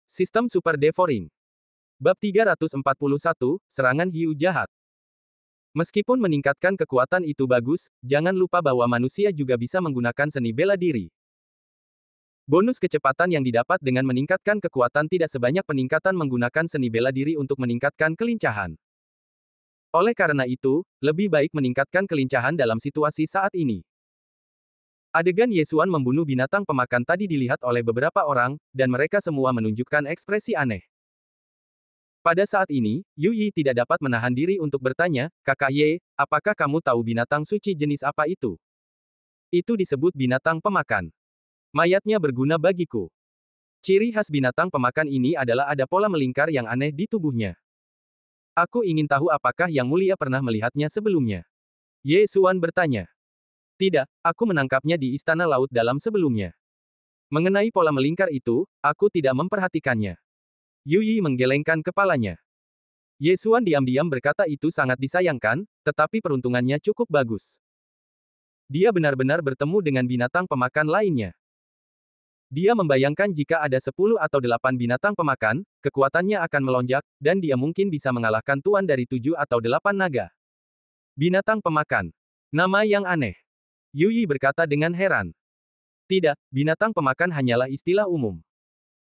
Sistem Super Devouring. Bab 341, Serangan Hiu Jahat. Meskipun meningkatkan kekuatan itu bagus, jangan lupa bahwa manusia juga bisa menggunakan seni bela diri. Bonus kecepatan yang didapat dengan meningkatkan kekuatan tidak sebanyak peningkatan menggunakan seni bela diri untuk meningkatkan kelincahan. Oleh karena itu, lebih baik meningkatkan kelincahan dalam situasi saat ini. Adegan Yesuan membunuh binatang pemakan tadi dilihat oleh beberapa orang, dan mereka semua menunjukkan ekspresi aneh. Pada saat ini, Yu Yi tidak dapat menahan diri untuk bertanya, "Kakak Ye, apakah kamu tahu binatang suci jenis apa itu?" Itu disebut binatang pemakan. Mayatnya berguna bagiku. Ciri khas binatang pemakan ini adalah ada pola melingkar yang aneh di tubuhnya. Aku ingin tahu apakah Yang Mulia pernah melihatnya sebelumnya. Yesuan bertanya. Tidak, aku menangkapnya di Istana Laut Dalam sebelumnya. Mengenai pola melingkar itu, aku tidak memperhatikannya. Yu Yi menggelengkan kepalanya. Yesuan diam-diam berkata itu sangat disayangkan, tetapi peruntungannya cukup bagus. Dia benar-benar bertemu dengan binatang pemakan lainnya. Dia membayangkan jika ada 10 atau 8 binatang pemakan, kekuatannya akan melonjak, dan dia mungkin bisa mengalahkan tuan dari 7 atau 8 naga. Binatang pemakan. Nama yang aneh. Yu Yi berkata dengan heran. Tidak, binatang pemakan hanyalah istilah umum.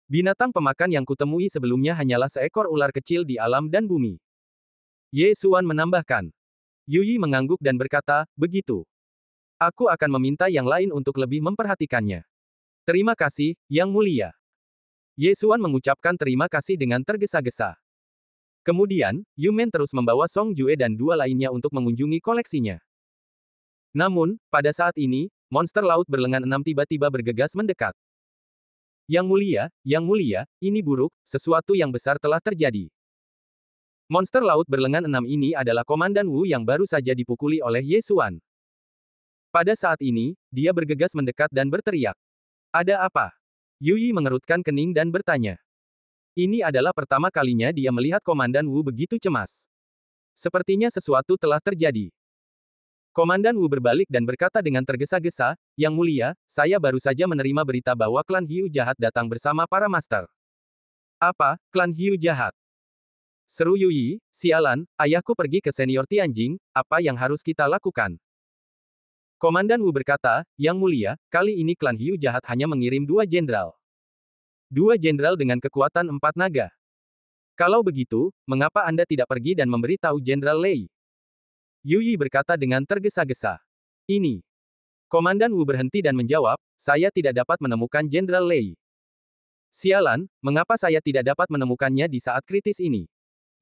Binatang pemakan yang kutemui sebelumnya hanyalah seekor ular kecil di alam dan bumi. Yesuan menambahkan. Yu Yi mengangguk dan berkata, begitu. Aku akan meminta yang lain untuk lebih memperhatikannya. Terima kasih, Yang Mulia. Yesuan mengucapkan terima kasih dengan tergesa-gesa. Kemudian, Yu Men terus membawa Song Jue dan dua lainnya untuk mengunjungi koleksinya. Namun, pada saat ini, monster laut berlengan 6 tiba-tiba bergegas mendekat. Yang Mulia, ini buruk, sesuatu yang besar telah terjadi. Monster laut berlengan 6 ini adalah Komandan Wu yang baru saja dipukuli oleh Yesuan. Pada saat ini, dia bergegas mendekat dan berteriak. Ada apa? Yu Yi mengerutkan kening dan bertanya. Ini adalah pertama kalinya dia melihat Komandan Wu begitu cemas. Sepertinya sesuatu telah terjadi. Komandan Wu berbalik dan berkata dengan tergesa-gesa, Yang Mulia, saya baru saja menerima berita bahwa klan Hiu Jahat datang bersama para master. Apa, klan Hiu Jahat? Seru Yu Yi, sialan, ayahku pergi ke senior Tianjing, apa yang harus kita lakukan? Komandan Wu berkata, Yang Mulia, kali ini klan Hiu Jahat hanya mengirim 2 jenderal. 2 jenderal dengan kekuatan 4 naga. Kalau begitu, mengapa Anda tidak pergi dan memberitahu Jenderal Lei? Yu Yi berkata dengan tergesa-gesa. Ini. Komandan Wu berhenti dan menjawab, saya tidak dapat menemukan Jenderal Lei. Sialan, mengapa saya tidak dapat menemukannya di saat kritis ini?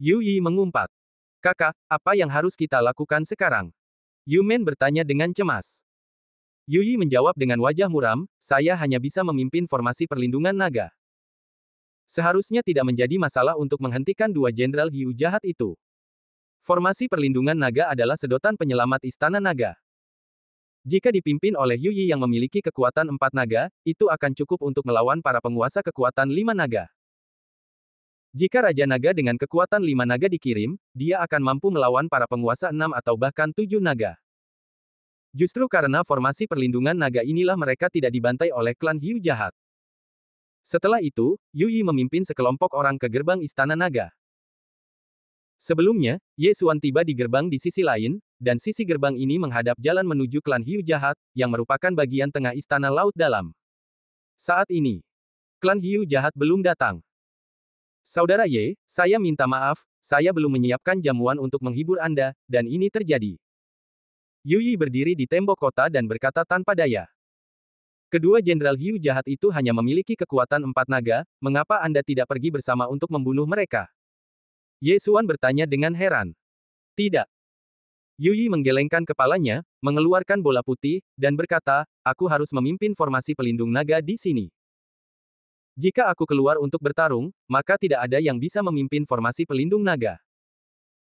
Yu Yi mengumpat. Kakak, apa yang harus kita lakukan sekarang? Yu Men bertanya dengan cemas. Yu Yi menjawab dengan wajah muram, saya hanya bisa memimpin formasi perlindungan naga. Seharusnya tidak menjadi masalah untuk menghentikan 2 jenderal Hiu Jahat itu. Formasi perlindungan naga adalah sedotan penyelamat Istana Naga. Jika dipimpin oleh Yu Yi yang memiliki kekuatan 4 naga, itu akan cukup untuk melawan para penguasa kekuatan 5 naga. Jika Raja Naga dengan kekuatan 5 naga dikirim, dia akan mampu melawan para penguasa 6 atau bahkan 7 naga. Justru karena formasi perlindungan naga inilah mereka tidak dibantai oleh klan Hiu Jahat. Setelah itu, Yu Yi memimpin sekelompok orang ke gerbang Istana Naga. Sebelumnya, Yesuan tiba di gerbang di sisi lain, dan sisi gerbang ini menghadap jalan menuju klan Hiu Jahat, yang merupakan bagian tengah Istana Laut Dalam. Saat ini, klan Hiu Jahat belum datang. Saudara Ye, saya minta maaf, saya belum menyiapkan jamuan untuk menghibur Anda, dan ini terjadi. Yu Yi berdiri di tembok kota dan berkata tanpa daya. Kedua jenderal Hiu Jahat itu hanya memiliki kekuatan 4 naga, mengapa Anda tidak pergi bersama untuk membunuh mereka? Yesuan bertanya dengan heran. Tidak. Yu Yi menggelengkan kepalanya, mengeluarkan bola putih, dan berkata, aku harus memimpin formasi pelindung naga di sini. Jika aku keluar untuk bertarung, maka tidak ada yang bisa memimpin formasi pelindung naga.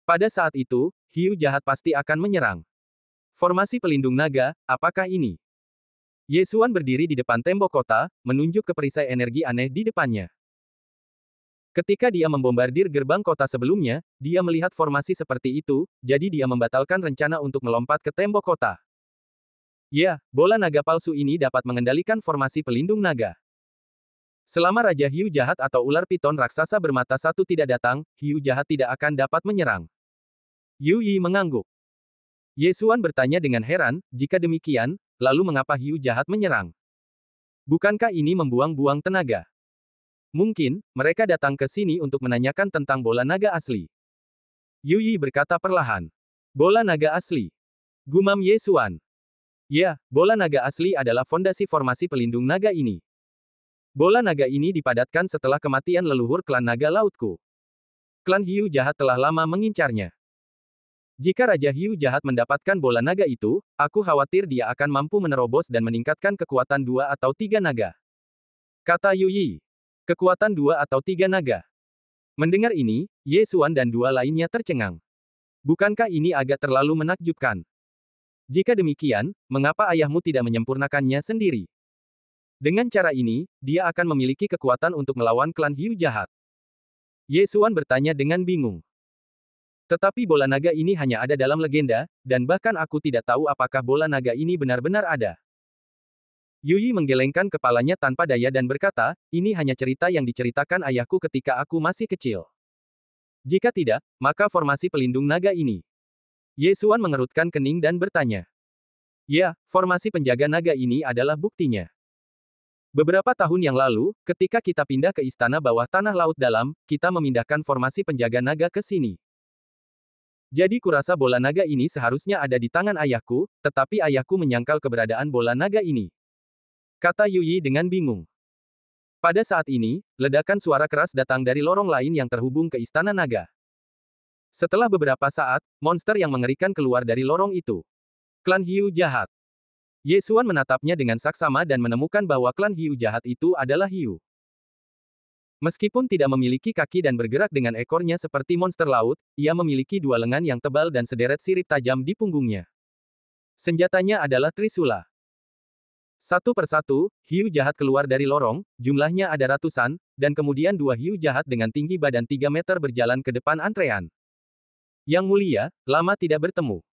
Pada saat itu, Hiu Jahat pasti akan menyerang. Formasi pelindung naga, apakah ini? Yesuan berdiri di depan tembok kota, menunjuk ke perisai energi aneh di depannya. Ketika dia membombardir gerbang kota sebelumnya, dia melihat formasi seperti itu, jadi dia membatalkan rencana untuk melompat ke tembok kota. Ya, bola naga palsu ini dapat mengendalikan formasi pelindung naga. Selama Raja Hiu Jahat atau ular piton raksasa bermata satu tidak datang, Hiu Jahat tidak akan dapat menyerang. Yu Yi mengangguk. Ye Xuan bertanya dengan heran, jika demikian, lalu mengapa Hiu Jahat menyerang? Bukankah ini membuang-buang tenaga? Mungkin, mereka datang ke sini untuk menanyakan tentang bola naga asli. Yu Yi berkata perlahan. Bola naga asli. Gumam Ye Xuan. Ya, bola naga asli adalah fondasi formasi pelindung naga ini. Bola naga ini dipadatkan setelah kematian leluhur klan naga lautku. Klan Hiu Jahat telah lama mengincarnya. Jika Raja Hiu Jahat mendapatkan bola naga itu, aku khawatir dia akan mampu menerobos dan meningkatkan kekuatan 2 atau 3 naga. Kata Yu Yi. Kekuatan 2 atau 3 naga. Mendengar ini, Ye Xuan dan dua lainnya tercengang. Bukankah ini agak terlalu menakjubkan? Jika demikian, mengapa ayahmu tidak menyempurnakannya sendiri? Dengan cara ini, dia akan memiliki kekuatan untuk melawan klan Hiu Jahat. Ye Xuan bertanya dengan bingung. Tetapi bola naga ini hanya ada dalam legenda, dan bahkan aku tidak tahu apakah bola naga ini benar-benar ada. Yu Yi menggelengkan kepalanya tanpa daya dan berkata, ini hanya cerita yang diceritakan ayahku ketika aku masih kecil. Jika tidak, maka formasi pelindung naga ini. Ye Xuan mengerutkan kening dan bertanya. Ya, formasi penjaga naga ini adalah buktinya. Beberapa tahun yang lalu, ketika kita pindah ke istana bawah tanah laut dalam, kita memindahkan formasi penjaga naga ke sini. Jadi kurasa bola naga ini seharusnya ada di tangan ayahku, tetapi ayahku menyangkal keberadaan bola naga ini. Kata Yu Yi dengan bingung. Pada saat ini, ledakan suara keras datang dari lorong lain yang terhubung ke istana naga. Setelah beberapa saat, monster yang mengerikan keluar dari lorong itu. Klan Hiu Jahat. Ye Xuan menatapnya dengan saksama dan menemukan bahwa klan Hiu Jahat itu adalah hiu. Meskipun tidak memiliki kaki dan bergerak dengan ekornya seperti monster laut, ia memiliki dua lengan yang tebal dan sederet sirip tajam di punggungnya. Senjatanya adalah trisula. Satu persatu, hiu jahat keluar dari lorong, jumlahnya ada ratusan, dan kemudian dua hiu jahat dengan tinggi badan 3 meter berjalan ke depan antrean. Yang mulia, lama tidak bertemu.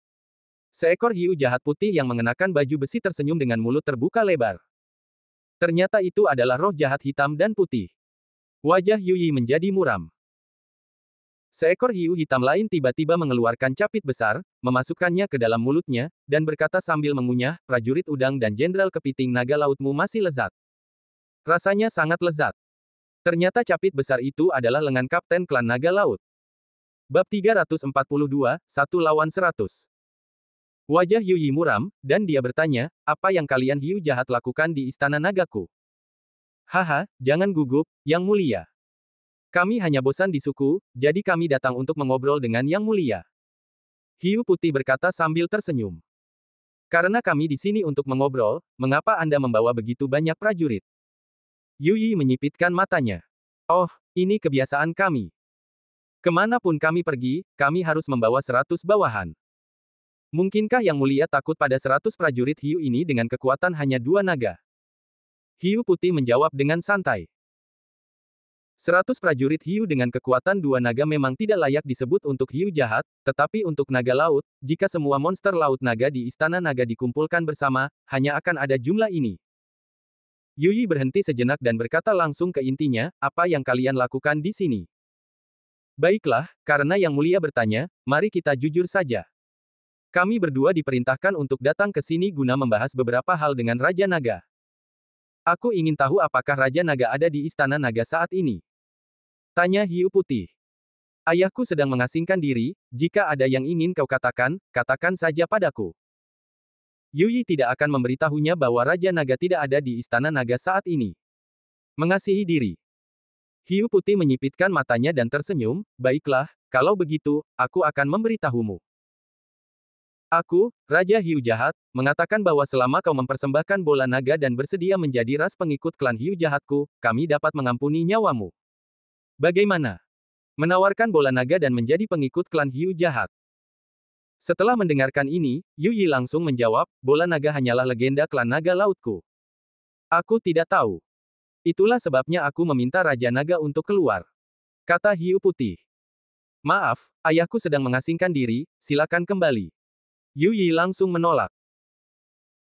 Seekor hiu jahat putih yang mengenakan baju besi tersenyum dengan mulut terbuka lebar. Ternyata itu adalah roh jahat hitam dan putih. Wajah Yu Yi menjadi muram. Seekor hiu hitam lain tiba-tiba mengeluarkan capit besar, memasukkannya ke dalam mulutnya, dan berkata sambil mengunyah, prajurit udang dan jenderal kepiting naga lautmu masih lezat. Rasanya sangat lezat. Ternyata capit besar itu adalah lengan kapten klan naga laut. Bab 342, 1 lawan 100. Wajah Yu Yi muram, dan dia bertanya, apa yang kalian hiu jahat lakukan di istana nagaku? Haha, jangan gugup, Yang Mulia. Kami hanya bosan di suku, jadi kami datang untuk mengobrol dengan Yang Mulia. Hiu putih berkata sambil tersenyum. Karena kami di sini untuk mengobrol, mengapa Anda membawa begitu banyak prajurit? Yu Yi menyipitkan matanya. Oh, ini kebiasaan kami. Kemanapun kami pergi, kami harus membawa 100 bawahan. Mungkinkah Yang Mulia takut pada 100 prajurit hiu ini dengan kekuatan hanya 2 naga? Hiu putih menjawab dengan santai. 100 prajurit hiu dengan kekuatan 2 naga memang tidak layak disebut untuk hiu jahat, tetapi untuk naga laut, jika semua monster laut naga di istana naga dikumpulkan bersama, hanya akan ada jumlah ini. Yu Yi berhenti sejenak dan berkata langsung ke intinya, apa yang kalian lakukan di sini? Baiklah, karena Yang Mulia bertanya, mari kita jujur saja. Kami berdua diperintahkan untuk datang ke sini guna membahas beberapa hal dengan Raja Naga. Aku ingin tahu apakah Raja Naga ada di Istana Naga saat ini. Tanya hiu putih. Ayahku sedang mengasingkan diri, jika ada yang ingin kau katakan, katakan saja padaku. Yu Yi tidak akan memberitahunya bahwa Raja Naga tidak ada di Istana Naga saat ini. Mengasihi diri. Hiu putih menyipitkan matanya dan tersenyum, baiklah, kalau begitu, aku akan memberitahumu. Aku, Raja Hiu Jahat, mengatakan bahwa selama kau mempersembahkan bola naga dan bersedia menjadi ras pengikut klan Hiu Jahatku, kami dapat mengampuni nyawamu. Bagaimana? Menawarkan bola naga dan menjadi pengikut klan Hiu Jahat. Setelah mendengarkan ini, Yu Yi langsung menjawab, bola naga hanyalah legenda klan naga lautku. Aku tidak tahu. Itulah sebabnya aku meminta Raja Naga untuk keluar. Kata hiu putih. Maaf, ayahku sedang mengasingkan diri, silakan kembali. Yu Yi langsung menolak.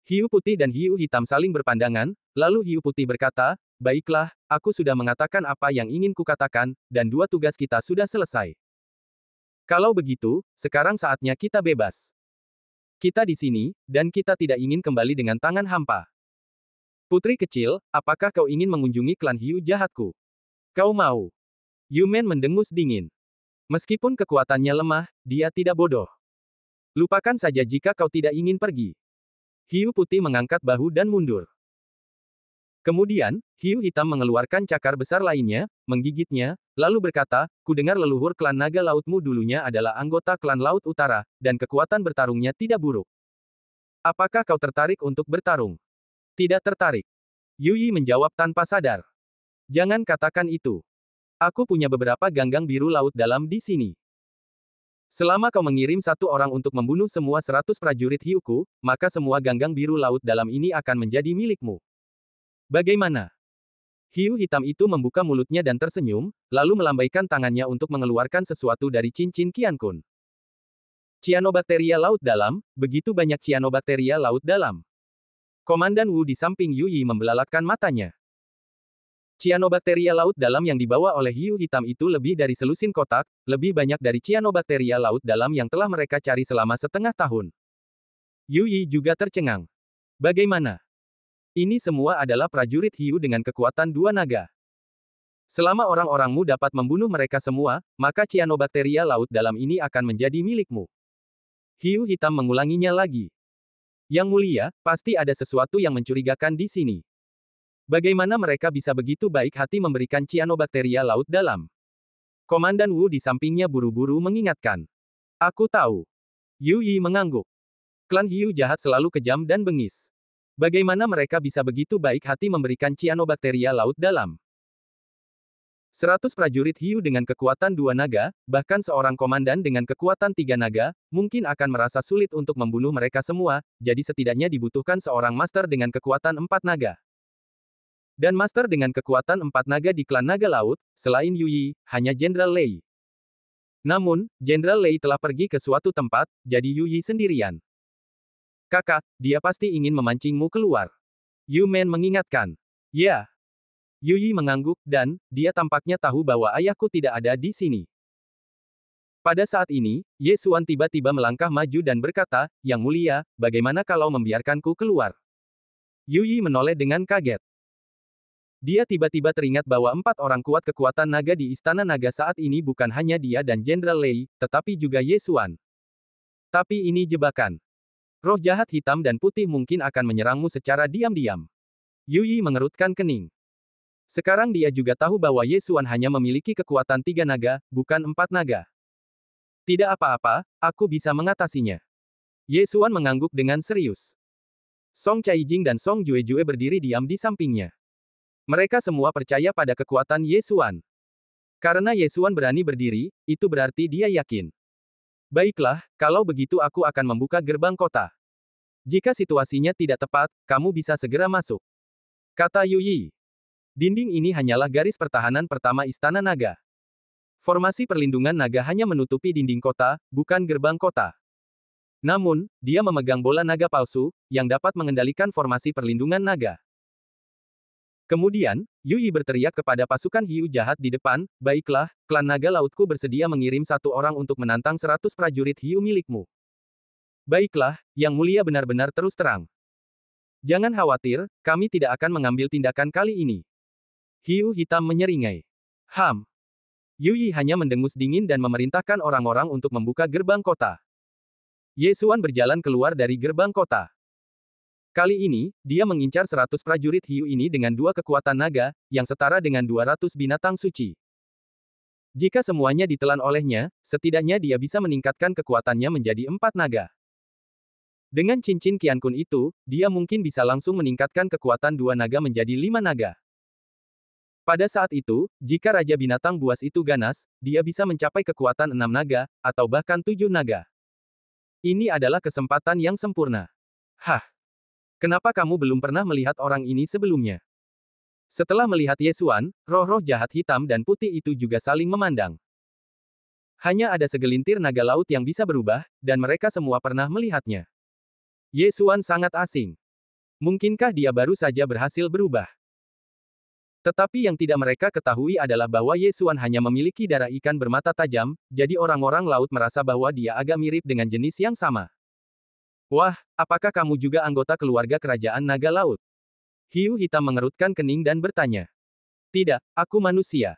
Hiu putih dan hiu hitam saling berpandangan, lalu hiu putih berkata, Baiklah, aku sudah mengatakan apa yang ingin kukatakan, dan dua tugas kita sudah selesai. Kalau begitu, sekarang saatnya kita bebas. Kita di sini, dan kita tidak ingin kembali dengan tangan hampa. Putri kecil, apakah kau ingin mengunjungi klan hiu jahatku? Kau mau? Yumen mendengus dingin. Meskipun kekuatannya lemah, dia tidak bodoh. Lupakan saja jika kau tidak ingin pergi. Hiu putih mengangkat bahu dan mundur. Kemudian, hiu hitam mengeluarkan cakar besar lainnya, menggigitnya, lalu berkata, "Kudengar leluhur klan naga lautmu dulunya adalah anggota klan Laut Utara, dan kekuatan bertarungnya tidak buruk. Apakah kau tertarik untuk bertarung?" "Tidak tertarik." Yui menjawab tanpa sadar. "Jangan katakan itu. Aku punya beberapa ganggang biru laut dalam di sini. Selama kau mengirim satu orang untuk membunuh semua 100 prajurit hiuku, maka semua ganggang biru laut dalam ini akan menjadi milikmu. Bagaimana?" Hiu hitam itu membuka mulutnya dan tersenyum, lalu melambaikan tangannya untuk mengeluarkan sesuatu dari cincin Qiankun. Cyanobacteria laut dalam, begitu banyak cyanobacteria laut dalam. Komandan Wu di samping Yui membelalakan matanya. Cyanobacteria laut dalam yang dibawa oleh hiu hitam itu lebih dari selusin kotak, lebih banyak dari cyanobacteria laut dalam yang telah mereka cari selama setengah tahun. Yui juga tercengang. Bagaimana? Ini semua adalah prajurit hiu dengan kekuatan dua naga. Selama orang-orangmu dapat membunuh mereka semua, maka cyanobacteria laut dalam ini akan menjadi milikmu. Hiu hitam mengulanginya lagi. Yang mulia, pasti ada sesuatu yang mencurigakan di sini. Bagaimana mereka bisa begitu baik hati memberikan cyanobacteria laut dalam? Komandan Wu di sampingnya buru-buru mengingatkan. Aku tahu. Yui mengangguk. Klan hiu jahat selalu kejam dan bengis. Bagaimana mereka bisa begitu baik hati memberikan cyanobacteria laut dalam? 100 prajurit hiu dengan kekuatan dua naga, bahkan seorang komandan dengan kekuatan tiga naga, mungkin akan merasa sulit untuk membunuh mereka semua, jadi setidaknya dibutuhkan seorang master dengan kekuatan 4 naga. Dan master dengan kekuatan 4 naga di klan naga laut, selain Yui, hanya Jenderal Lei. Namun, Jenderal Lei telah pergi ke suatu tempat, jadi Yui sendirian. Kakak, dia pasti ingin memancingmu keluar. Yumen mengingatkan. Ya. Yui mengangguk, dan, dia tampaknya tahu bahwa ayahku tidak ada di sini. Pada saat ini, Ye Xuan tiba-tiba melangkah maju dan berkata, Yang mulia, bagaimana kalau membiarkanku keluar? Yui menoleh dengan kaget. Dia tiba-tiba teringat bahwa 4 orang kuat kekuatan naga di Istana Naga saat ini bukan hanya dia dan Jenderal Lei, tetapi juga Ye Xuan. Tapi ini jebakan. Roh jahat hitam dan putih mungkin akan menyerangmu secara diam-diam. Yui mengerutkan kening. Sekarang dia juga tahu bahwa Ye Xuan hanya memiliki kekuatan 3 naga, bukan 4 naga. Tidak apa-apa, aku bisa mengatasinya. Ye Xuan mengangguk dengan serius. Song Caijing dan Song Juejue berdiri diam di sampingnya. Mereka semua percaya pada kekuatan Ye Xuan. Karena Ye Xuan berani berdiri, itu berarti dia yakin. Baiklah, kalau begitu aku akan membuka gerbang kota. Jika situasinya tidak tepat, kamu bisa segera masuk. Kata Yui. Dinding ini hanyalah garis pertahanan pertama Istana Naga. Formasi perlindungan naga hanya menutupi dinding kota, bukan gerbang kota. Namun, dia memegang bola naga palsu, yang dapat mengendalikan formasi perlindungan naga. Kemudian, Yui berteriak kepada pasukan hiu jahat di depan, baiklah, klan naga lautku bersedia mengirim 1 orang untuk menantang 100 prajurit hiu milikmu. Baiklah, yang mulia benar-benar terus terang. Jangan khawatir, kami tidak akan mengambil tindakan kali ini. Hiu hitam menyeringai. Yui hanya mendengus dingin dan memerintahkan orang-orang untuk membuka gerbang kota. Ye Xuan berjalan keluar dari gerbang kota. Kali ini, dia mengincar 100 prajurit hiu ini dengan 2 kekuatan naga, yang setara dengan 200 binatang suci. Jika semuanya ditelan olehnya, setidaknya dia bisa meningkatkan kekuatannya menjadi 4 naga. Dengan cincin Qiankun itu, dia mungkin bisa langsung meningkatkan kekuatan 2 naga menjadi 5 naga. Pada saat itu, jika Raja Binatang Buas itu ganas, dia bisa mencapai kekuatan 6 naga, atau bahkan 7 naga. Ini adalah kesempatan yang sempurna. Hah? Kenapa kamu belum pernah melihat orang ini sebelumnya? Setelah melihat Ye Xuan, roh-roh jahat hitam dan putih itu juga saling memandang. Hanya ada segelintir naga laut yang bisa berubah, dan mereka semua pernah melihatnya. Ye Xuan sangat asing. Mungkinkah dia baru saja berhasil berubah? Tetapi yang tidak mereka ketahui adalah bahwa Ye Xuan hanya memiliki darah ikan bermata tajam, jadi orang-orang laut merasa bahwa dia agak mirip dengan jenis yang sama. Wah, apakah kamu juga anggota keluarga kerajaan naga laut? Hiu hitam mengerutkan kening dan bertanya. Tidak, aku manusia.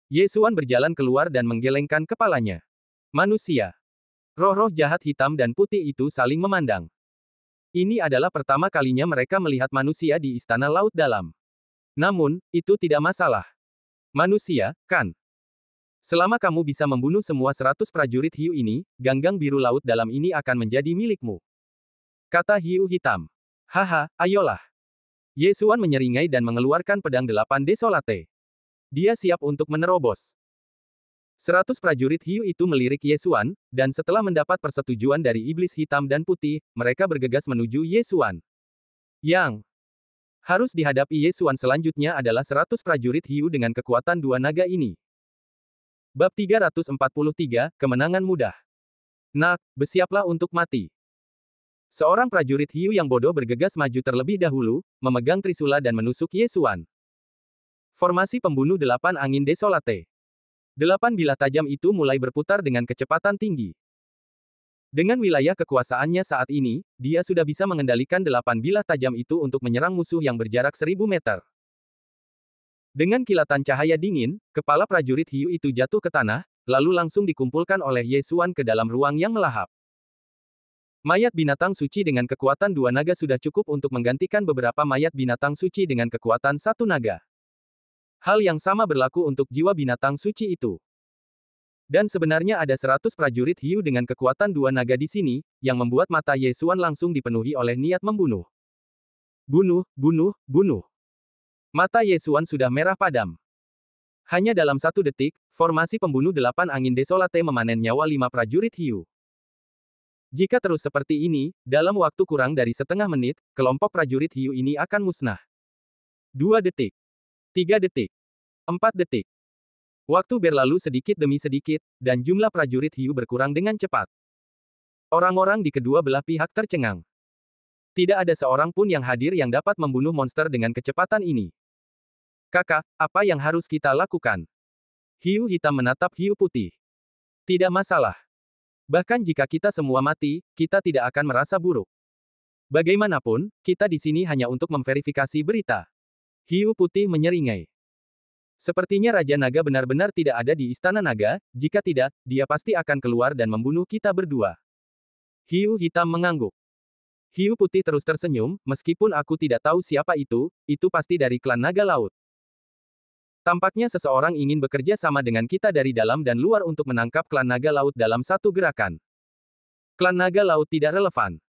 Ye Xuan berjalan keluar dan menggelengkan kepalanya. Manusia. Roh-roh jahat hitam dan putih itu saling memandang. Ini adalah pertama kalinya mereka melihat manusia di Istana Laut Dalam. Namun, itu tidak masalah. Manusia, kan? Selama kamu bisa membunuh semua 100 prajurit hiu ini, ganggang biru laut dalam ini akan menjadi milikmu. Kata hiu hitam. Haha, ayolah. Ye Xuan menyeringai dan mengeluarkan pedang 8 desolate. Dia siap untuk menerobos. 100 prajurit hiu itu melirik Ye Xuan, dan setelah mendapat persetujuan dari iblis hitam dan putih, mereka bergegas menuju Ye Xuan. Yang harus dihadapi Ye Xuan selanjutnya adalah 100 prajurit hiu dengan kekuatan dua naga ini. Bab 343, Kemenangan Mudah. Nak, bersiaplah untuk mati. Seorang prajurit hiu yang bodoh bergegas maju terlebih dahulu, memegang trisula dan menusuk Ye Xuan. Formasi pembunuh 8 angin desolate. 8 bilah tajam itu mulai berputar dengan kecepatan tinggi. Dengan wilayah kekuasaannya saat ini, dia sudah bisa mengendalikan 8 bilah tajam itu untuk menyerang musuh yang berjarak 1000 meter. Dengan kilatan cahaya dingin, kepala prajurit hiu itu jatuh ke tanah, lalu langsung dikumpulkan oleh Ye Xuan ke dalam ruang yang melahap. Mayat binatang suci dengan kekuatan dua naga sudah cukup untuk menggantikan beberapa mayat binatang suci dengan kekuatan satu naga. Hal yang sama berlaku untuk jiwa binatang suci itu. Dan sebenarnya ada 100 prajurit hiu dengan kekuatan dua naga di sini, yang membuat mata Ye Xuan langsung dipenuhi oleh niat membunuh. Bunuh, bunuh, bunuh. Mata Ye Xuan sudah merah padam. Hanya dalam 1 detik, formasi pembunuh 8 angin desolate memanen nyawa 5 prajurit hiu. Jika terus seperti ini, dalam waktu kurang dari setengah menit, kelompok prajurit hiu ini akan musnah. 2 detik. 3 detik. 4 detik. Waktu berlalu sedikit demi sedikit, dan jumlah prajurit hiu berkurang dengan cepat. Orang-orang di kedua belah pihak tercengang. Tidak ada seorang pun yang hadir yang dapat membunuh monster dengan kecepatan ini. Kakak, apa yang harus kita lakukan? Hiu hitam menatap hiu putih. Tidak masalah. Bahkan jika kita semua mati, kita tidak akan merasa buruk. Bagaimanapun, kita di sini hanya untuk memverifikasi berita. Hiu putih menyeringai. Sepertinya Raja Naga benar-benar tidak ada di Istana Naga, jika tidak, dia pasti akan keluar dan membunuh kita berdua. Hiu hitam mengangguk. Hiu putih terus tersenyum, meskipun aku tidak tahu siapa itu pasti dari klan Naga Laut. Tampaknya seseorang ingin bekerja sama dengan kita dari dalam dan luar untuk menangkap klan Naga Laut dalam satu gerakan. Klan Naga Laut tidak relevan.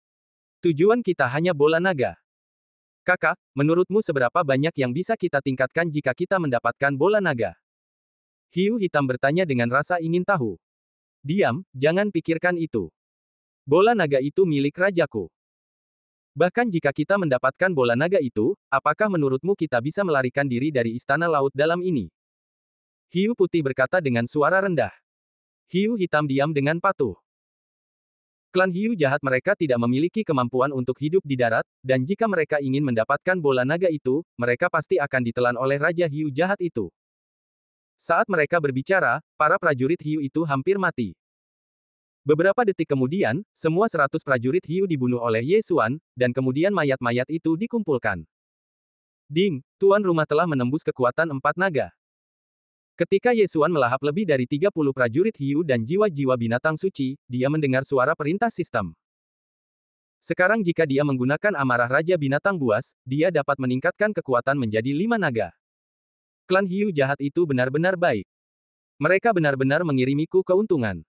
Tujuan kita hanya bola naga. Kakak, menurutmu seberapa banyak yang bisa kita tingkatkan jika kita mendapatkan bola naga? Hiu hitam bertanya dengan rasa ingin tahu. Diam, jangan pikirkan itu. Bola naga itu milik rajaku. Bahkan jika kita mendapatkan bola naga itu, apakah menurutmu kita bisa melarikan diri dari Istana Laut Dalam ini? Hiu putih berkata dengan suara rendah. Hiu hitam diam dengan patuh. Klan hiu jahat mereka tidak memiliki kemampuan untuk hidup di darat, dan jika mereka ingin mendapatkan bola naga itu, mereka pasti akan ditelan oleh Raja Hiu jahat itu. Saat mereka berbicara, para prajurit hiu itu hampir mati. Beberapa detik kemudian, semua 100 prajurit hiu dibunuh oleh Ye Xuan, dan kemudian mayat-mayat itu dikumpulkan. Ding, tuan rumah telah menembus kekuatan 4 naga. Ketika Ye Xuan melahap lebih dari 30 prajurit hiu dan jiwa-jiwa binatang suci, dia mendengar suara perintah sistem. Sekarang jika dia menggunakan amarah Raja Binatang Buas, dia dapat meningkatkan kekuatan menjadi 5 naga. Klan hiu jahat itu benar-benar baik. Mereka benar-benar mengirimiku keuntungan.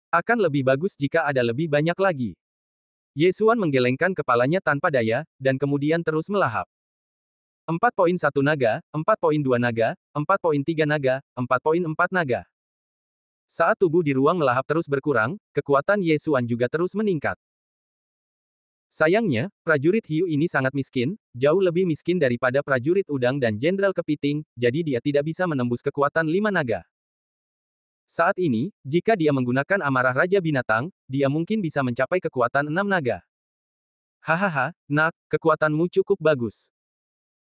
Akan lebih bagus jika ada lebih banyak lagi. Ye Xuan menggelengkan kepalanya tanpa daya, dan kemudian terus melahap. 4.1 naga, 4.2 naga, 4.3 naga, 4.4 naga. Saat tubuh di ruang melahap terus berkurang, kekuatan Ye Xuan juga terus meningkat. Sayangnya, prajurit hiu ini sangat miskin, jauh lebih miskin daripada prajurit udang dan jenderal kepiting, jadi dia tidak bisa menembus kekuatan 5 naga. Saat ini, jika dia menggunakan amarah Raja Binatang, dia mungkin bisa mencapai kekuatan 6 naga. Hahaha, nak, kekuatanmu cukup bagus.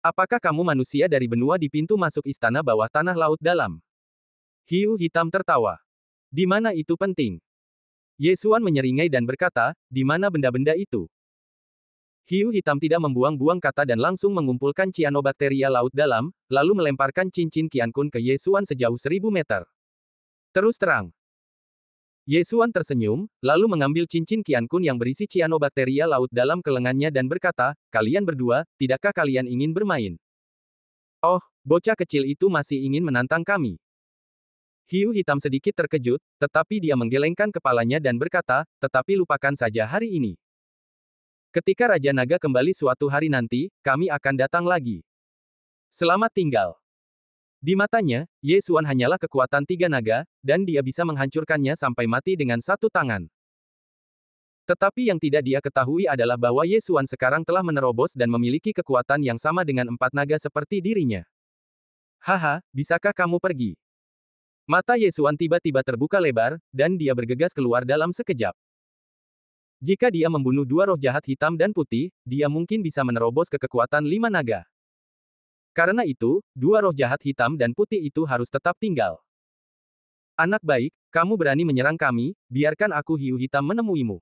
Apakah kamu manusia dari benua di pintu masuk istana bawah tanah laut dalam? Hiu hitam tertawa. Di mana itu penting? Yesuan menyeringai dan berkata, di mana benda-benda itu? Hiu hitam tidak membuang-buang kata dan langsung mengumpulkan cyanobacteria laut dalam, lalu melemparkan cincin Qiankun ke Yesuan sejauh 1000 meter. Terus terang. Yesuan tersenyum, lalu mengambil cincin Qiankun yang berisi cyanobacteria laut dalam ke lengannya dan berkata, kalian berdua, tidakkah kalian ingin bermain? Oh, bocah kecil itu masih ingin menantang kami. Hiu hitam sedikit terkejut, tetapi dia menggelengkan kepalanya dan berkata, tetapi lupakan saja hari ini. Ketika Raja Naga kembali suatu hari nanti, kami akan datang lagi. Selamat tinggal. Di matanya, Yesuan hanyalah kekuatan 3 naga, dan dia bisa menghancurkannya sampai mati dengan satu tangan. Tetapi yang tidak dia ketahui adalah bahwa Yesuan sekarang telah menerobos dan memiliki kekuatan yang sama dengan 4 naga seperti dirinya. Haha, bisakah kamu pergi? Mata Yesuan tiba-tiba terbuka lebar, dan dia bergegas keluar dalam sekejap. Jika dia membunuh 2 roh jahat hitam dan putih, dia mungkin bisa menerobos ke kekuatan 5 naga. Karena itu, 2 roh jahat hitam dan putih itu harus tetap tinggal. Anak baik, kamu berani menyerang kami, biarkan aku hiu hitam menemuimu.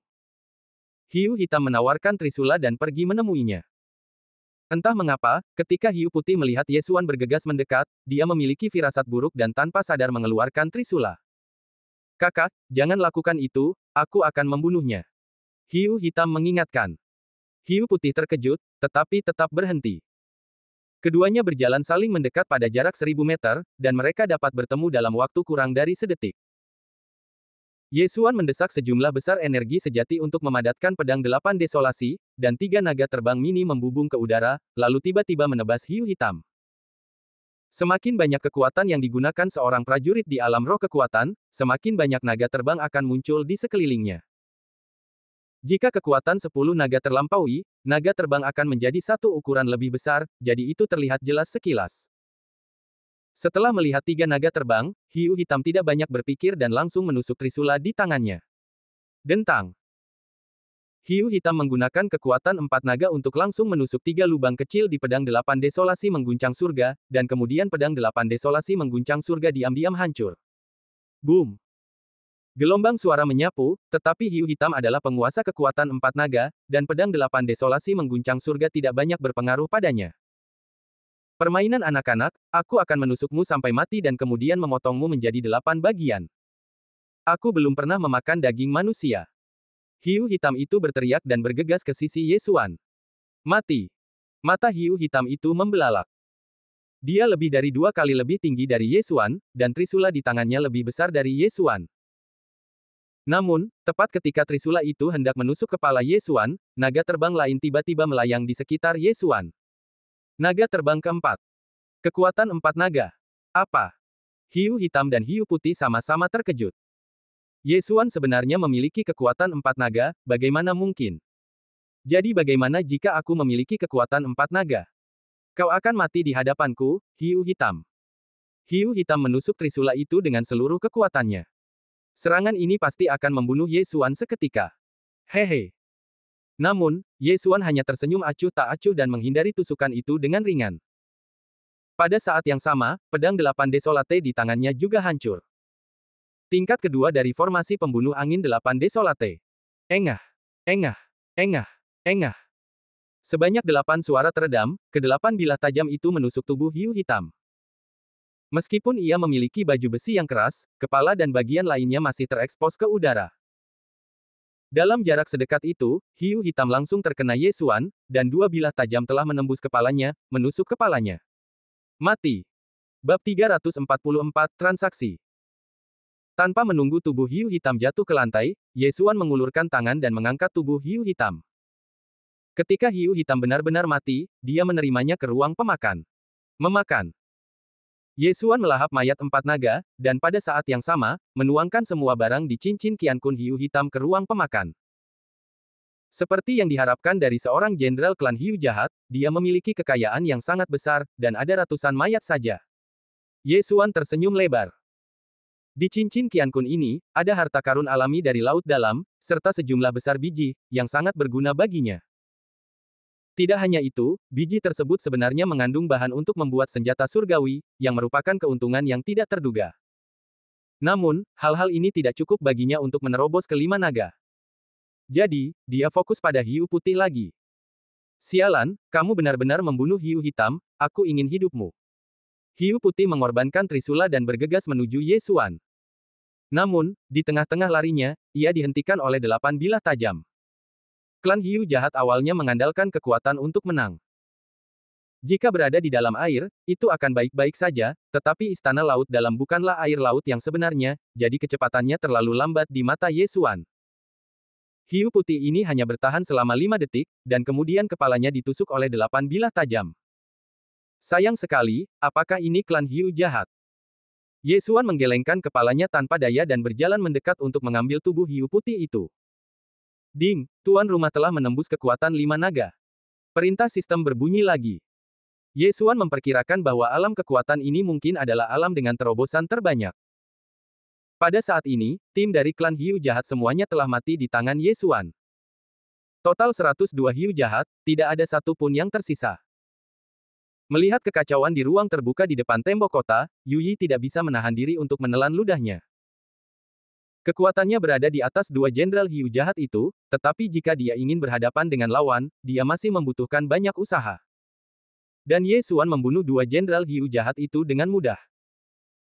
Hiu hitam menawarkan trisula dan pergi menemuinya. Entah mengapa, ketika hiu putih melihat Yesuan bergegas mendekat, dia memiliki firasat buruk dan tanpa sadar mengeluarkan trisula. Kakak, jangan lakukan itu, aku akan membunuhnya. Hiu hitam mengingatkan. Hiu putih terkejut, tetapi tetap berhenti. Keduanya berjalan saling mendekat pada jarak 1000 meter, dan mereka dapat bertemu dalam waktu kurang dari sedetik. Yesuan mendesak sejumlah besar energi sejati untuk memadatkan pedang 8 desolasi, dan 3 naga terbang mini membubung ke udara, lalu tiba-tiba menebas hiu hitam. Semakin banyak kekuatan yang digunakan seorang prajurit di alam roh kekuatan, semakin banyak naga terbang akan muncul di sekelilingnya. Jika kekuatan 10 naga terlampaui, naga terbang akan menjadi satu ukuran lebih besar, jadi itu terlihat jelas sekilas. Setelah melihat 3 naga terbang, hiu hitam tidak banyak berpikir dan langsung menusuk trisula di tangannya. Dentang. Hiu hitam menggunakan kekuatan 4 naga untuk langsung menusuk 3 lubang kecil di pedang 8 desolasi mengguncang surga, dan kemudian pedang 8 desolasi mengguncang surga diam-diam hancur. Boom! Gelombang suara menyapu, tetapi hiu hitam adalah penguasa kekuatan 4 naga, dan pedang 8 desolasi mengguncang surga tidak banyak berpengaruh padanya. Permainan anak-anak, aku akan menusukmu sampai mati dan kemudian memotongmu menjadi 8 bagian. Aku belum pernah memakan daging manusia. Hiu hitam itu berteriak dan bergegas ke sisi Yesuan. Mati. Mata hiu hitam itu membelalak. Dia lebih dari 2 kali lebih tinggi dari Yesuan, dan trisula di tangannya lebih besar dari Yesuan. Namun, tepat ketika trisula itu hendak menusuk kepala Yesuan, naga terbang lain tiba-tiba melayang di sekitar Yesuan. Naga terbang keempat. Kekuatan 4 naga. Apa? Hiu hitam dan hiu putih sama-sama terkejut. Yesuan sebenarnya memiliki kekuatan 4 naga, bagaimana mungkin? Jadi bagaimana jika aku memiliki kekuatan 4 naga? Kau akan mati di hadapanku, hiu hitam. Hiu hitam menusuk trisula itu dengan seluruh kekuatannya. Serangan ini pasti akan membunuh Yesuan seketika. Hehe. Namun, Yesuan hanya tersenyum acuh tak acuh dan menghindari tusukan itu dengan ringan. Pada saat yang sama, pedang 8 desolate di tangannya juga hancur. Tingkat kedua dari formasi pembunuh angin 8 desolate. Engah. Engah. Engah. Engah. Sebanyak 8 suara teredam, ke-8 bilah tajam itu menusuk tubuh hiu hitam. Meskipun ia memiliki baju besi yang keras, kepala dan bagian lainnya masih terekspos ke udara. Dalam jarak sedekat itu, hiu hitam langsung terkena Yesuan, dan 2 bilah tajam telah menembus kepalanya, menusuk kepalanya. Mati. Bab 344, Transaksi. Tanpa menunggu tubuh hiu hitam jatuh ke lantai, Yesuan mengulurkan tangan dan mengangkat tubuh hiu hitam. Ketika hiu hitam benar-benar mati, dia menerimanya ke ruang pemakan. Memakan. Yesuan melahap mayat 4 naga, dan pada saat yang sama, menuangkan semua barang di cincin Qiankun hiu hitam ke ruang pemakan. Seperti yang diharapkan dari seorang jenderal klan hiu jahat, dia memiliki kekayaan yang sangat besar, dan ada ratusan mayat saja. Yesuan tersenyum lebar. Di cincin Qiankun ini, ada harta karun alami dari laut dalam, serta sejumlah besar biji, yang sangat berguna baginya. Tidak hanya itu, biji tersebut sebenarnya mengandung bahan untuk membuat senjata surgawi, yang merupakan keuntungan yang tidak terduga. Namun, hal-hal ini tidak cukup baginya untuk menerobos kelima naga. Jadi, dia fokus pada hiu putih lagi. Sialan, kamu benar-benar membunuh hiu hitam, aku ingin hidupmu. Hiu putih mengorbankan Trisula dan bergegas menuju Ye Xuan. Namun, di tengah-tengah larinya, ia dihentikan oleh 8 bilah tajam. Klan hiu jahat awalnya mengandalkan kekuatan untuk menang. Jika berada di dalam air, itu akan baik-baik saja, tetapi istana laut dalam bukanlah air laut yang sebenarnya, jadi kecepatannya terlalu lambat di mata Ye Xuan. Hiu putih ini hanya bertahan selama 5 detik, dan kemudian kepalanya ditusuk oleh 8 bilah tajam. Sayang sekali, apakah ini klan hiu jahat? Ye Xuan menggelengkan kepalanya tanpa daya dan berjalan mendekat untuk mengambil tubuh hiu putih itu. Ding, tuan rumah telah menembus kekuatan 5 naga. Perintah sistem berbunyi lagi. Ye Xuan memperkirakan bahwa alam kekuatan ini mungkin adalah alam dengan terobosan terbanyak. Pada saat ini, tim dari klan hiu jahat semuanya telah mati di tangan Ye Xuan. Total 102 hiu jahat, tidak ada satu pun yang tersisa. Melihat kekacauan di ruang terbuka di depan tembok kota, Yu Yi tidak bisa menahan diri untuk menelan ludahnya. Kekuatannya berada di atas 2 jenderal hiu jahat itu, tetapi jika dia ingin berhadapan dengan lawan, dia masih membutuhkan banyak usaha. Dan Ye Xuan membunuh 2 jenderal hiu jahat itu dengan mudah.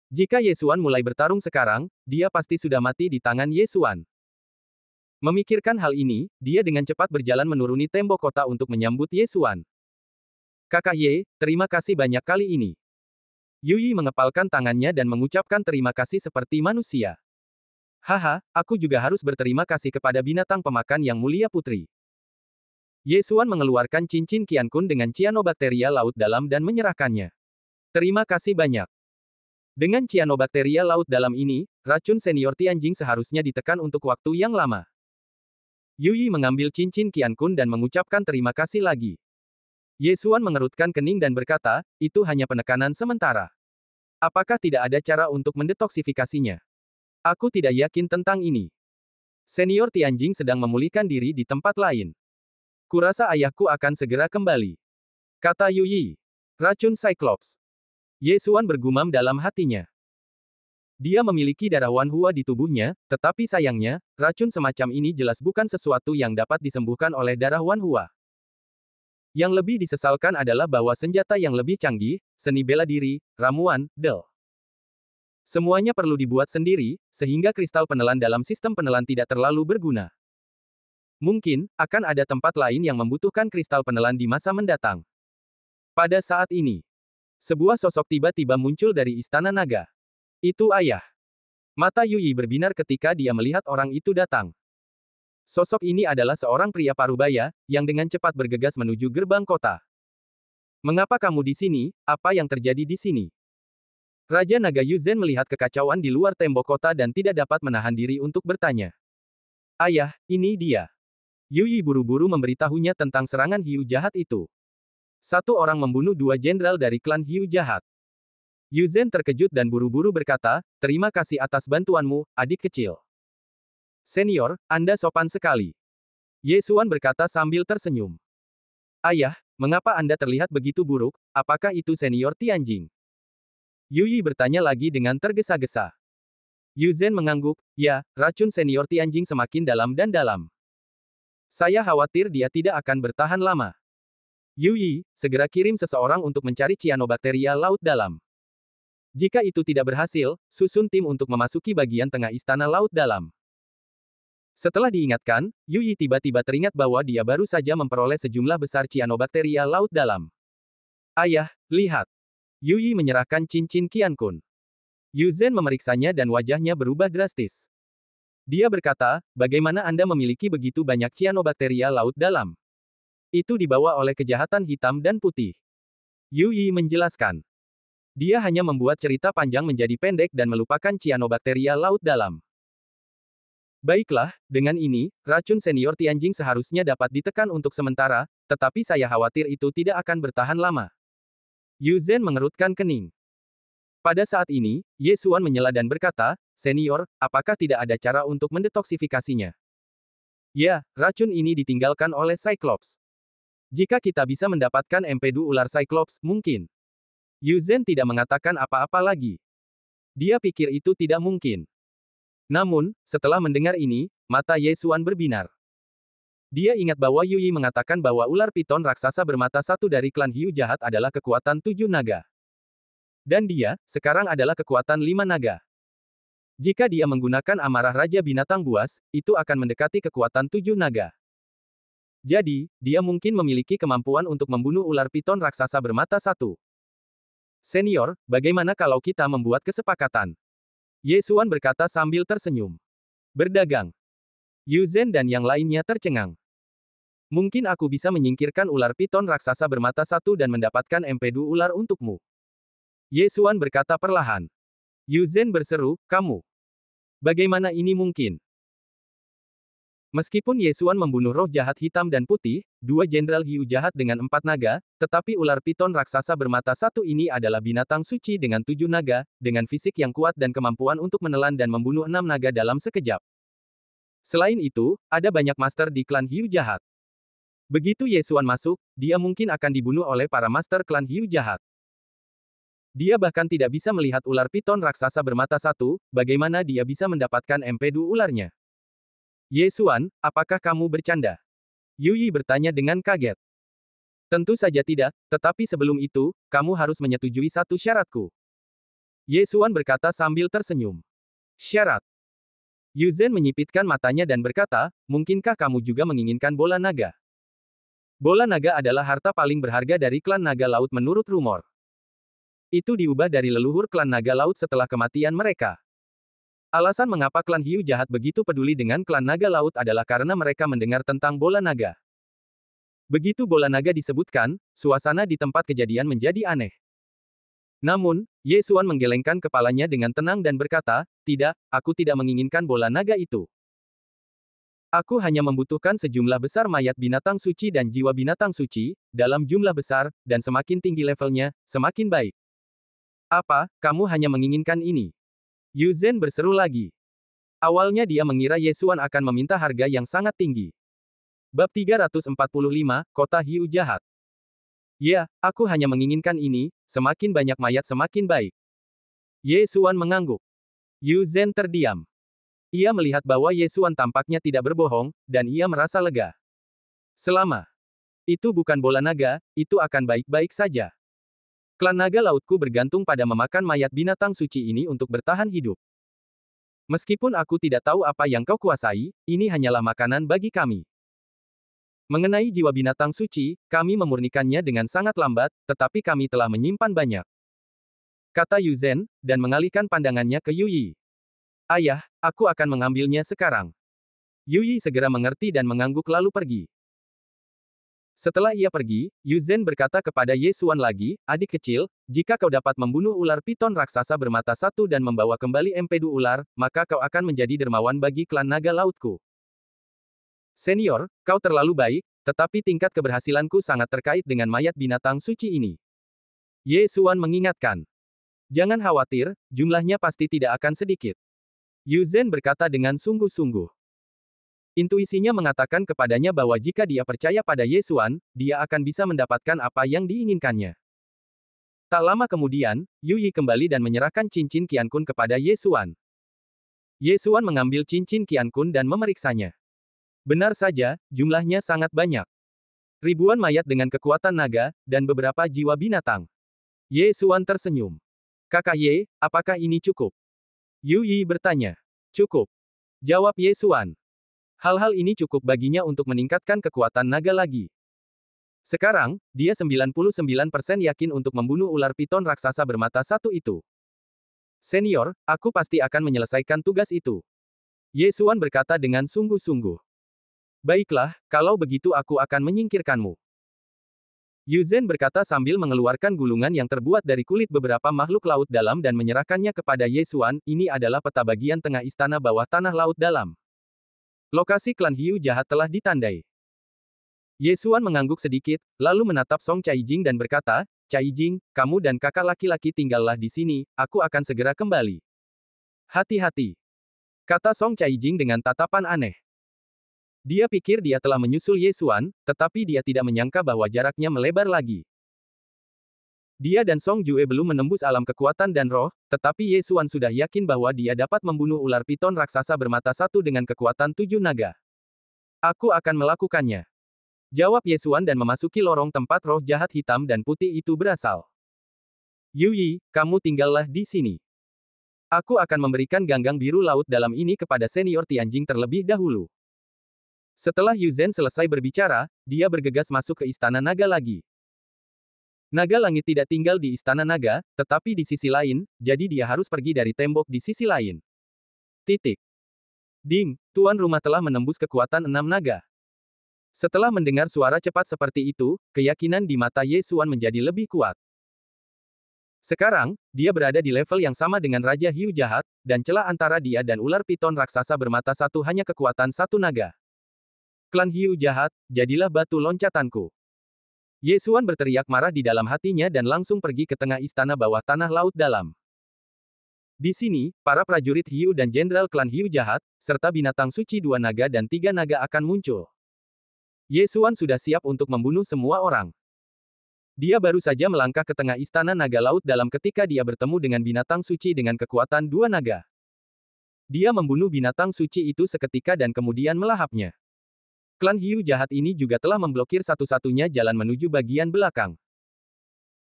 Jika Ye Xuan mulai bertarung sekarang, dia pasti sudah mati di tangan Ye Xuan. Memikirkan hal ini, dia dengan cepat berjalan menuruni tembok kota untuk menyambut Ye Xuan. Kakak Ye, terima kasih banyak kali ini. Yu Yi mengepalkan tangannya dan mengucapkan terima kasih seperti manusia. Haha, aku juga harus berterima kasih kepada binatang pemakan yang mulia putri. Ye Xuan mengeluarkan cincin Qiankun dengan cianobacteria laut dalam dan menyerahkannya. Terima kasih banyak. Dengan cianobacteria laut dalam ini, racun senior Tianjing seharusnya ditekan untuk waktu yang lama. Yu Yi mengambil cincin Qiankun dan mengucapkan terima kasih lagi. Ye Xuan mengerutkan kening dan berkata, itu hanya penekanan sementara. Apakah tidak ada cara untuk mendetoksifikasinya? Aku tidak yakin tentang ini. Senior Tianjing sedang memulihkan diri di tempat lain. Kurasa ayahku akan segera kembali. Kata Yu Yi. Racun Cyclops. Ye Xuan bergumam dalam hatinya. Dia memiliki darah Wanhua di tubuhnya, tetapi sayangnya, racun semacam ini jelas bukan sesuatu yang dapat disembuhkan oleh darah Wanhua. Yang lebih disesalkan adalah bahwa senjata yang lebih canggih, seni bela diri, ramuan, del. Semuanya perlu dibuat sendiri, sehingga kristal penelan dalam sistem penelan tidak terlalu berguna. Mungkin, akan ada tempat lain yang membutuhkan kristal penelan di masa mendatang. Pada saat ini, sebuah sosok tiba-tiba muncul dari Istana Naga. Itu ayah. Mata Yu Yi berbinar ketika dia melihat orang itu datang. Sosok ini adalah seorang pria parubaya, yang dengan cepat bergegas menuju gerbang kota. Mengapa kamu di sini? Apa yang terjadi di sini? Raja Naga Yu Zhen melihat kekacauan di luar tembok kota dan tidak dapat menahan diri untuk bertanya. Ayah, ini dia. Yu Yi buru-buru memberitahunya tentang serangan hiu jahat itu. Satu orang membunuh 2 jenderal dari klan hiu jahat. Yu Zhen terkejut dan buru-buru berkata, terima kasih atas bantuanmu, adik kecil. Senior, Anda sopan sekali. Ye Xuan berkata sambil tersenyum. Ayah, mengapa Anda terlihat begitu buruk, apakah itu senior Tianjing? Yu Yi bertanya lagi dengan tergesa-gesa. Yu Zhen mengangguk, ya, racun senior Tianjing semakin dalam dan dalam. Saya khawatir dia tidak akan bertahan lama. Yu Yi, segera kirim seseorang untuk mencari cianobacteria laut dalam. Jika itu tidak berhasil, susun tim untuk memasuki bagian tengah istana laut dalam. Setelah diingatkan, Yu Yi tiba-tiba teringat bahwa dia baru saja memperoleh sejumlah besar cianobacteria laut dalam. Ayah, lihat. Yu Yi menyerahkan cincin Qiankun. Yu Zhen memeriksanya dan wajahnya berubah drastis. Dia berkata, bagaimana Anda memiliki begitu banyak cianobacteria laut dalam? Itu dibawa oleh kejahatan hitam dan putih. Yu Yi menjelaskan. Dia hanya membuat cerita panjang menjadi pendek dan melupakan cianobacteria laut dalam. Baiklah, dengan ini, racun senior Tianjing seharusnya dapat ditekan untuk sementara, tetapi saya khawatir itu tidak akan bertahan lama. Yu Zhen mengerutkan kening. Pada saat ini, Ye Xuan menyela dan berkata, senior, apakah tidak ada cara untuk mendetoksifikasinya? Ya, racun ini ditinggalkan oleh Cyclops. Jika kita bisa mendapatkan empedu ular Cyclops, mungkin. Yu Zhen tidak mengatakan apa-apa lagi. Dia pikir itu tidak mungkin. Namun, setelah mendengar ini, mata Ye Xuan berbinar. Dia ingat bahwa Yu Yi mengatakan bahwa ular piton raksasa bermata satu dari klan Hiu jahat adalah kekuatan 7 naga. Dan dia, sekarang adalah kekuatan 5 naga. Jika dia menggunakan amarah Raja Binatang Buas, itu akan mendekati kekuatan 7 naga. Jadi, dia mungkin memiliki kemampuan untuk membunuh ular piton raksasa bermata satu. Senior, bagaimana kalau kita membuat kesepakatan? Ye Xuan berkata sambil tersenyum. Berdagang. Yu Zhen dan yang lainnya tercengang. Mungkin aku bisa menyingkirkan ular piton raksasa bermata satu dan mendapatkan empedu ular untukmu. Ye Xuan berkata perlahan. Yu Zhen berseru, kamu. Bagaimana ini mungkin? Meskipun Ye Xuan membunuh roh jahat hitam dan putih, 2 jenderal hiu jahat dengan 4 naga, tetapi ular piton raksasa bermata satu ini adalah binatang suci dengan 7 naga, dengan fisik yang kuat dan kemampuan untuk menelan dan membunuh 6 naga dalam sekejap. Selain itu, ada banyak master di klan hiu jahat. Begitu Ye Xuan masuk, dia mungkin akan dibunuh oleh para master klan hiu jahat. Dia bahkan tidak bisa melihat ular piton raksasa bermata satu, bagaimana dia bisa mendapatkan empedu ularnya? Ye Xuan, apakah kamu bercanda? Yu Yi bertanya dengan kaget. Tentu saja tidak, tetapi sebelum itu, kamu harus menyetujui satu syaratku. Ye Xuan berkata sambil tersenyum. Syarat. Yu Zhen menyipitkan matanya dan berkata, mungkinkah kamu juga menginginkan bola naga? Bola naga adalah harta paling berharga dari klan naga laut menurut rumor. Itu diubah dari leluhur klan naga laut setelah kematian mereka. Alasan mengapa klan hiu jahat begitu peduli dengan klan naga laut adalah karena mereka mendengar tentang bola naga. Begitu bola naga disebutkan, suasana di tempat kejadian menjadi aneh. Namun, Ye Xuan menggelengkan kepalanya dengan tenang dan berkata, tidak, aku tidak menginginkan bola naga itu. Aku hanya membutuhkan sejumlah besar mayat binatang suci dan jiwa binatang suci, dalam jumlah besar, dan semakin tinggi levelnya, semakin baik. Apa, kamu hanya menginginkan ini? Yu Zhen berseru lagi. Awalnya dia mengira Ye Xuan akan meminta harga yang sangat tinggi. Bab 345, Kota Hiu Jahat. Ya, aku hanya menginginkan ini, semakin banyak mayat semakin baik. Ye Xuan mengangguk. Yu Zhen terdiam. Ia melihat bahwa Ye Xuan tampaknya tidak berbohong, dan ia merasa lega. Selama itu bukan bola naga, itu akan baik-baik saja. Klan naga lautku bergantung pada memakan mayat binatang suci ini untuk bertahan hidup. Meskipun aku tidak tahu apa yang kau kuasai, ini hanyalah makanan bagi kami. Mengenai jiwa binatang suci, kami memurnikannya dengan sangat lambat, tetapi kami telah menyimpan banyak. Kata Yu Zhen, dan mengalihkan pandangannya ke Yu Yi. Ayah, aku akan mengambilnya sekarang. Yu Yi segera mengerti dan mengangguk lalu pergi. Setelah ia pergi, Yu Zhen berkata kepada Ye Xuan lagi, adik kecil, jika kau dapat membunuh ular piton raksasa bermata satu dan membawa kembali empedu ular, maka kau akan menjadi dermawan bagi klan naga lautku. Senior, kau terlalu baik, tetapi tingkat keberhasilanku sangat terkait dengan mayat binatang suci ini. Ye Xuan mengingatkan. Jangan khawatir, jumlahnya pasti tidak akan sedikit. Yu Zhen berkata dengan sungguh-sungguh. Intuisinya mengatakan kepadanya bahwa jika dia percaya pada Ye Xuan, dia akan bisa mendapatkan apa yang diinginkannya. Tak lama kemudian, Yu Yi kembali dan menyerahkan cincin Qian Kun kepada Ye Xuan. Ye Xuan mengambil cincin Qian Kun dan memeriksanya. Benar saja, jumlahnya sangat banyak. Ribuan mayat dengan kekuatan naga, dan beberapa jiwa binatang. Ye Xuan tersenyum. Kakak Ye, apakah ini cukup? Yu Yi bertanya. Cukup. Jawab Ye Xuan. Hal-hal ini cukup baginya untuk meningkatkan kekuatan naga lagi. Sekarang, dia 99% yakin untuk membunuh ular piton raksasa bermata satu itu. Senior, aku pasti akan menyelesaikan tugas itu. Ye Xuan berkata dengan sungguh-sungguh. Baiklah, kalau begitu aku akan menyingkirkanmu. Yu Zhen berkata sambil mengeluarkan gulungan yang terbuat dari kulit beberapa makhluk laut dalam dan menyerahkannya kepada Ye Xuan, ini adalah peta bagian tengah istana bawah tanah laut dalam. Lokasi klan hiu jahat telah ditandai. Ye Xuan mengangguk sedikit, lalu menatap Song Caijing dan berkata, Caijing, kamu dan kakak laki-laki tinggallah di sini, aku akan segera kembali. Hati-hati. Kata Song Caijing dengan tatapan aneh. Dia pikir dia telah menyusul Ye Xuan, tetapi dia tidak menyangka bahwa jaraknya melebar lagi. Dia dan Song Jue belum menembus alam kekuatan dan roh, tetapi Ye Xuan sudah yakin bahwa dia dapat membunuh ular piton raksasa bermata satu dengan kekuatan 7 naga. Aku akan melakukannya. Jawab Ye Xuan dan memasuki lorong tempat roh jahat hitam dan putih itu berasal. Yu Yi, kamu tinggallah di sini. Aku akan memberikan ganggang biru laut dalam ini kepada senior Tianjing terlebih dahulu. Setelah Yu Zhen selesai berbicara, dia bergegas masuk ke Istana Naga lagi. Naga langit tidak tinggal di Istana Naga, tetapi di sisi lain, jadi dia harus pergi dari tembok di sisi lain. Titik. Ding, tuan rumah telah menembus kekuatan 6 naga. Setelah mendengar suara cepat seperti itu, keyakinan di mata Ye Xuan menjadi lebih kuat. Sekarang, dia berada di level yang sama dengan Raja Hiu Jahat, dan celah antara dia dan ular piton raksasa bermata satu hanya kekuatan 1 naga. Klan Hiu Jahat, jadilah batu loncatanku. Ye Xuan berteriak marah di dalam hatinya dan langsung pergi ke tengah istana bawah tanah laut dalam. Di sini, para prajurit Hiu dan Jenderal Klan Hiu Jahat, serta binatang suci 2 naga dan 3 naga akan muncul. Ye Xuan sudah siap untuk membunuh semua orang. Dia baru saja melangkah ke tengah istana naga laut dalam ketika dia bertemu dengan binatang suci dengan kekuatan 2 naga. Dia membunuh binatang suci itu seketika dan kemudian melahapnya. Klan Hiu Jahat ini juga telah memblokir satu-satunya jalan menuju bagian belakang.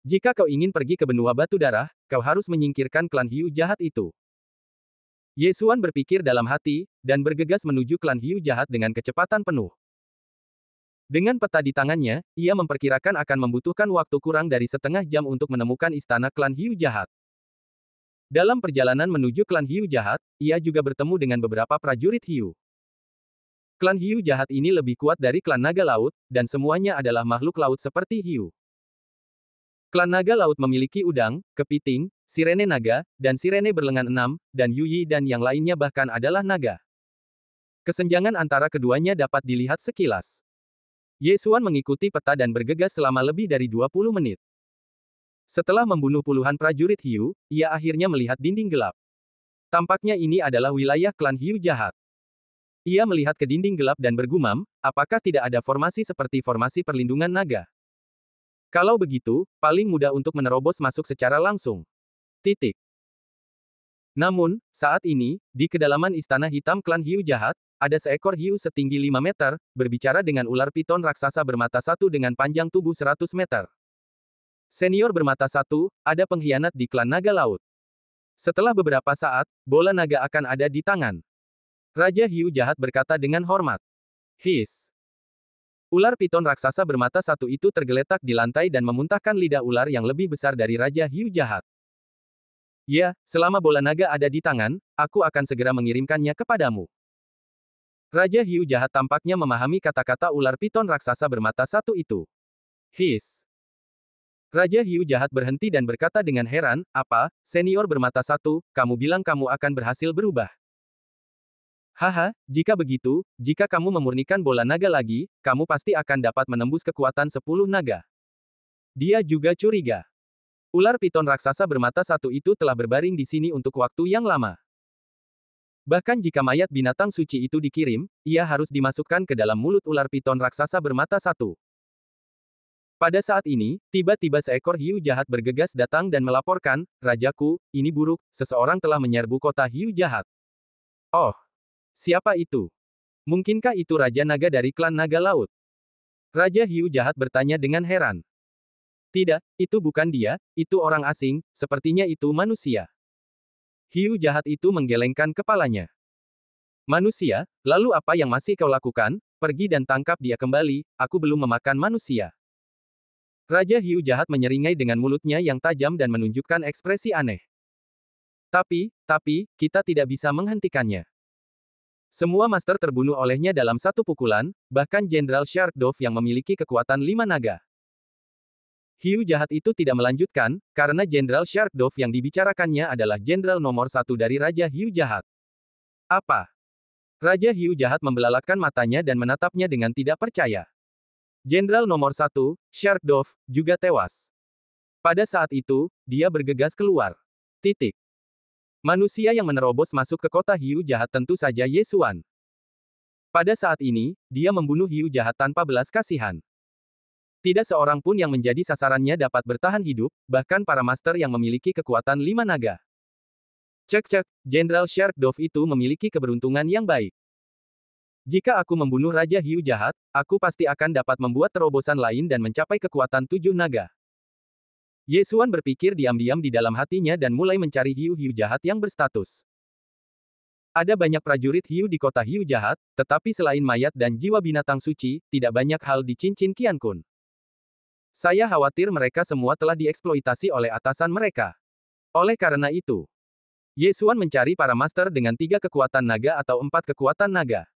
Jika kau ingin pergi ke benua batu darah, kau harus menyingkirkan klan Hiu Jahat itu. Ye Xuan berpikir dalam hati, dan bergegas menuju klan Hiu Jahat dengan kecepatan penuh. Dengan peta di tangannya, ia memperkirakan akan membutuhkan waktu kurang dari setengah jam untuk menemukan istana klan Hiu Jahat. Dalam perjalanan menuju klan Hiu Jahat, ia juga bertemu dengan beberapa prajurit Hiu. Klan Hiu Jahat ini lebih kuat dari klan Naga Laut, dan semuanya adalah makhluk laut seperti hiu. Klan Naga Laut memiliki udang, kepiting, sirene naga, dan sirene berlengan 6, dan Yu Yi dan yang lainnya bahkan adalah naga. Kesenjangan antara keduanya dapat dilihat sekilas. Ye Xuan mengikuti peta dan bergegas selama lebih dari 20 menit. Setelah membunuh puluhan prajurit hiu, ia akhirnya melihat dinding gelap. Tampaknya ini adalah wilayah klan Hiu Jahat. Ia melihat ke dinding gelap dan bergumam, apakah tidak ada formasi seperti formasi perlindungan naga? Kalau begitu, paling mudah untuk menerobos masuk secara langsung. Titik. Namun, saat ini, di kedalaman istana hitam klan Hiu Jahat, ada seekor hiu setinggi 5 meter, berbicara dengan ular piton raksasa bermata satu dengan panjang tubuh 100 meter. Senior bermata satu, ada pengkhianat di klan Naga Laut. Setelah beberapa saat, bola naga akan ada di tangan. Raja Hiu Jahat berkata dengan hormat. His. Ular piton raksasa bermata satu itu tergeletak di lantai dan memuntahkan lidah ular yang lebih besar dari Raja Hiu Jahat. Ya, selama bola naga ada di tangan, aku akan segera mengirimkannya kepadamu. Raja Hiu Jahat tampaknya memahami kata-kata ular piton raksasa bermata satu itu. His. Raja Hiu Jahat berhenti dan berkata dengan heran, apa, senior bermata satu, kamu bilang kamu akan berhasil berubah. Haha, jika begitu, jika kamu memurnikan bola naga lagi, kamu pasti akan dapat menembus kekuatan 10 naga. Dia juga curiga. Ular piton raksasa bermata satu itu telah berbaring di sini untuk waktu yang lama. Bahkan jika mayat binatang suci itu dikirim, ia harus dimasukkan ke dalam mulut ular piton raksasa bermata satu. Pada saat ini, tiba-tiba seekor hiu jahat bergegas datang dan melaporkan, Rajaku, ini buruk, seseorang telah menyerbu kota Hiu Jahat. Oh. Siapa itu? Mungkinkah itu Raja Naga dari klan Naga Laut? Raja Hiu Jahat bertanya dengan heran. Tidak, itu bukan dia, itu orang asing, sepertinya itu manusia. Hiu Jahat itu menggelengkan kepalanya. Manusia, lalu apa yang masih kau lakukan? Pergi dan tangkap dia kembali, aku belum memakan manusia. Raja Hiu Jahat menyeringai dengan mulutnya yang tajam dan menunjukkan ekspresi aneh. Tapi, kita tidak bisa menghentikannya. Semua master terbunuh olehnya dalam satu pukulan, bahkan Jenderal Sharkdove yang memiliki kekuatan 5 naga. Hiu Jahat itu tidak melanjutkan, karena Jenderal Sharkdove yang dibicarakannya adalah Jenderal nomor 1 dari Raja Hiu Jahat. Apa? Raja Hiu Jahat membelalakan matanya dan menatapnya dengan tidak percaya. Jenderal nomor 1, Sharkdove, juga tewas. Pada saat itu, dia bergegas keluar. Titik. Manusia yang menerobos masuk ke kota Hiu Jahat tentu saja Ye Xuan. Pada saat ini, dia membunuh hiu jahat tanpa belas kasihan. Tidak seorang pun yang menjadi sasarannya dapat bertahan hidup, bahkan para master yang memiliki kekuatan 5 naga. Cek, Jenderal Sharkdove itu memiliki keberuntungan yang baik. Jika aku membunuh Raja Hiu Jahat, aku pasti akan dapat membuat terobosan lain dan mencapai kekuatan 7 naga. Ye Xuan berpikir diam-diam di dalam hatinya dan mulai mencari hiu-hiu jahat yang berstatus. Ada banyak prajurit hiu di kota hiu jahat, tetapi selain mayat dan jiwa binatang suci, tidak banyak hal di cincin Qian Kun. Saya khawatir mereka semua telah dieksploitasi oleh atasan mereka. Oleh karena itu, Ye Xuan mencari para master dengan 3 kekuatan naga atau 4 kekuatan naga.